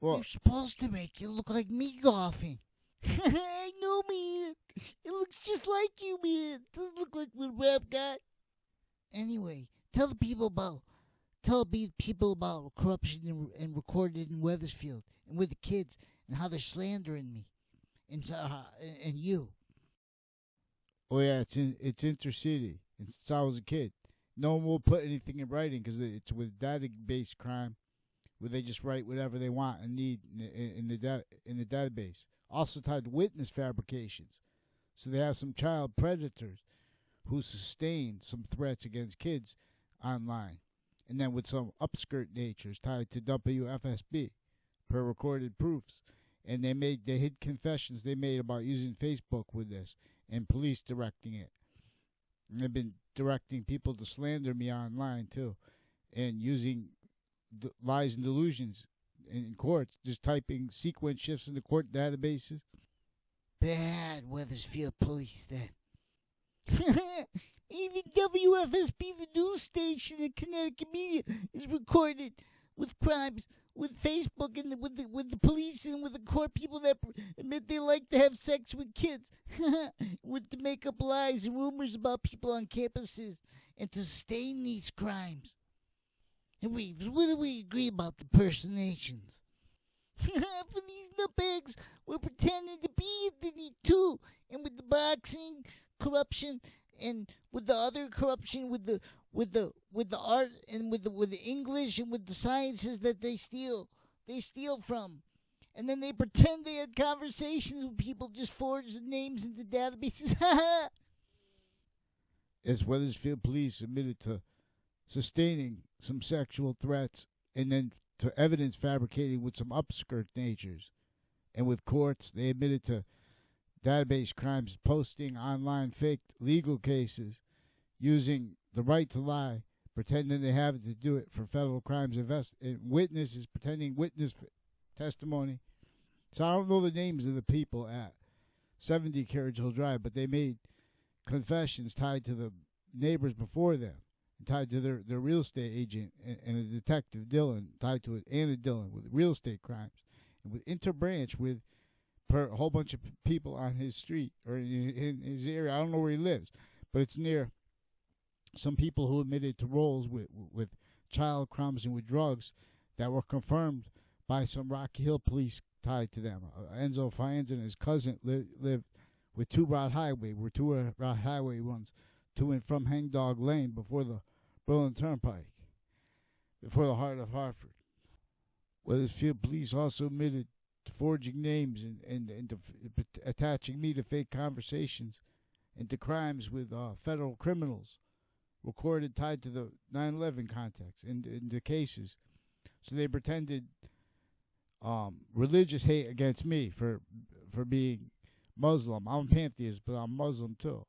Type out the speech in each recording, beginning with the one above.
Well, You're supposed to make it look like me golfing. I know, man. It looks just like you, man. Doesn't look like the rap guy. Anyway, tell the people about corruption and recorded in Weathersfield and with the kids and how they're slandering me and you. oh yeah, it's intercity. And since I was a kid, no one will put anything in writing because it's with database crime, where they just write whatever they want and need in the database. Also tied to witness fabrications, so they have some child predators who sustain some threats against kids online, and then with some upskirt natures tied to WFSB per recorded proofs. And they hid confessions they made about using Facebook with this and police directing it. And they've been directing people to slander me online too, and using lies and delusions in courts, just typing sequence shifts in the court databases. Bad Weathersfield police, then. Even WFSB, the news station in Connecticut media, is recorded with crimes with Facebook and with the police and with the court people that admit they like to have sex with kids, with to make up lies and rumors about people on campuses and to sustain these crimes. And what do we agree about the personations? For these nutbags, we're pretending to be Anthony too, and with the boxing corruption and with the other corruption with the art and with the English and with the sciences that they steal from. And then they pretend they had conversations with people, just forge the names into databases. As Weathersfield police admitted to sustaining some sexual threats and then to evidence fabricating with some upskirt natures. And with courts, they admitted to database crimes, posting online fake legal cases, using the right to lie, pretending they have it to do it for federal crimes, and witnesses pretending witness testimony. So I don't know the names of the people at 70 Carriage Hill Drive, but they made confessions tied to the neighbors before them, tied to their real estate agent and a detective, Dylan, tied to it, Anna Dylan, with real estate crimes, and with interbranch with a whole bunch of people on his street or in his area. I don't know where he lives, but it's near some people who admitted to roles with child crimes and with drugs that were confirmed by some Rocky Hill police tied to them. Enzo Fiennes and his cousin lived with 2 Rod Highway, where 2 Rod Highway runs to and from Hangdog Lane before the Berlin Turnpike, before the heart of Hartford. Weathersfield police also admitted to forging names and to attaching me to fake conversations and to crimes with federal criminals recorded tied to the 9/11 context in the cases. So they pretended religious hate against me for being Muslim. I'm a pantheist, but I'm Muslim too.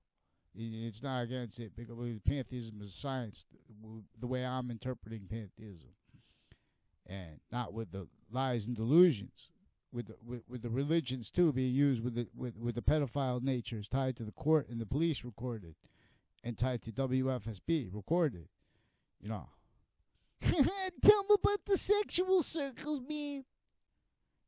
It's not against it because pantheism is science, the way I'm interpreting pantheism, and not with the lies and delusions. With the religions too being used with the pedophile natures tied to the court and the police recorded, and tied to WFSB recorded, you know. Tell them about the sexual circles, man.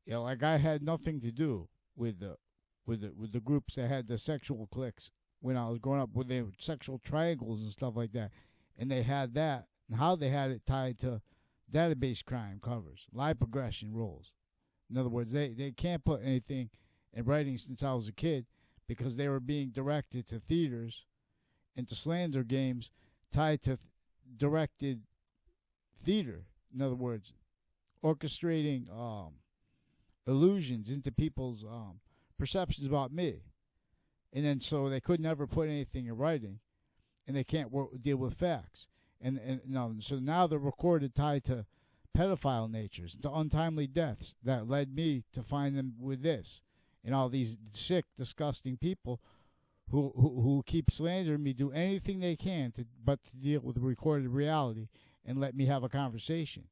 Yeah, like I had nothing to do with the groups that had the sexual cliques when I was growing up, with their sexual triangles and stuff like that, and they had that and how they had it tied to database crime covers, lie progression rules. In other words, they can't put anything in writing since I was a kid because they were being directed to theaters and to slander games tied to directed theater. In other words, orchestrating illusions into people's perceptions about me. And then so they could never put anything in writing, and they can't deal with facts. And no, so now they're recorded tied to pedophile natures, to untimely deaths that led me to find them with this, and all these sick, disgusting people who keep slandering me, do anything they can to deal with the recorded reality and let me have a conversation.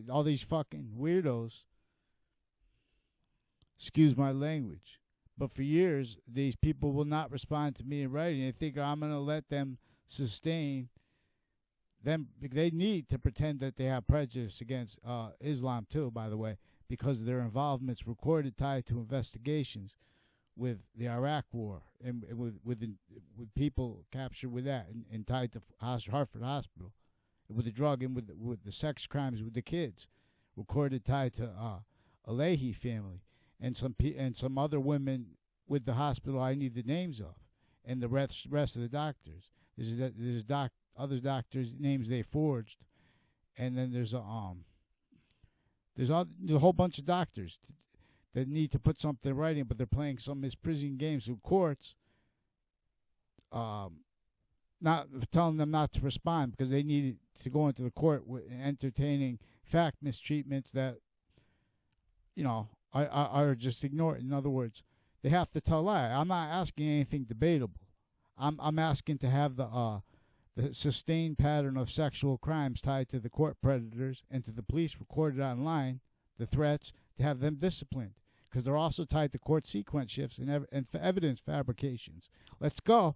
All these fucking weirdos, excuse my language, but for years these people will not respond to me in writing. They think I'm going to let them sustain them. They need to pretend that they have prejudice against Islam too, by the way, because of their involvements recorded tied to investigations with the Iraq War and with people captured with that and tied to Hartford Hospital with the drug and with the sex crimes with the kids recorded tied to a Leahy family and some other women with the hospital I need the names of and the rest of the doctors. There's other doctors' names they forged, and then there's a whole bunch of doctors that need to put something in writing, but they're playing some misprision games with courts, not telling them not to respond because they needed to go into the court with entertaining fact mistreatments that are just ignored. In other words, they have to tell a lie. I'm not asking anything debatable. I'm asking to have the sustained pattern of sexual crimes tied to the court predators and to the police recorded online, the threats, to have them disciplined. Because they're also tied to court sequence shifts and evidence fabrications. Let's go.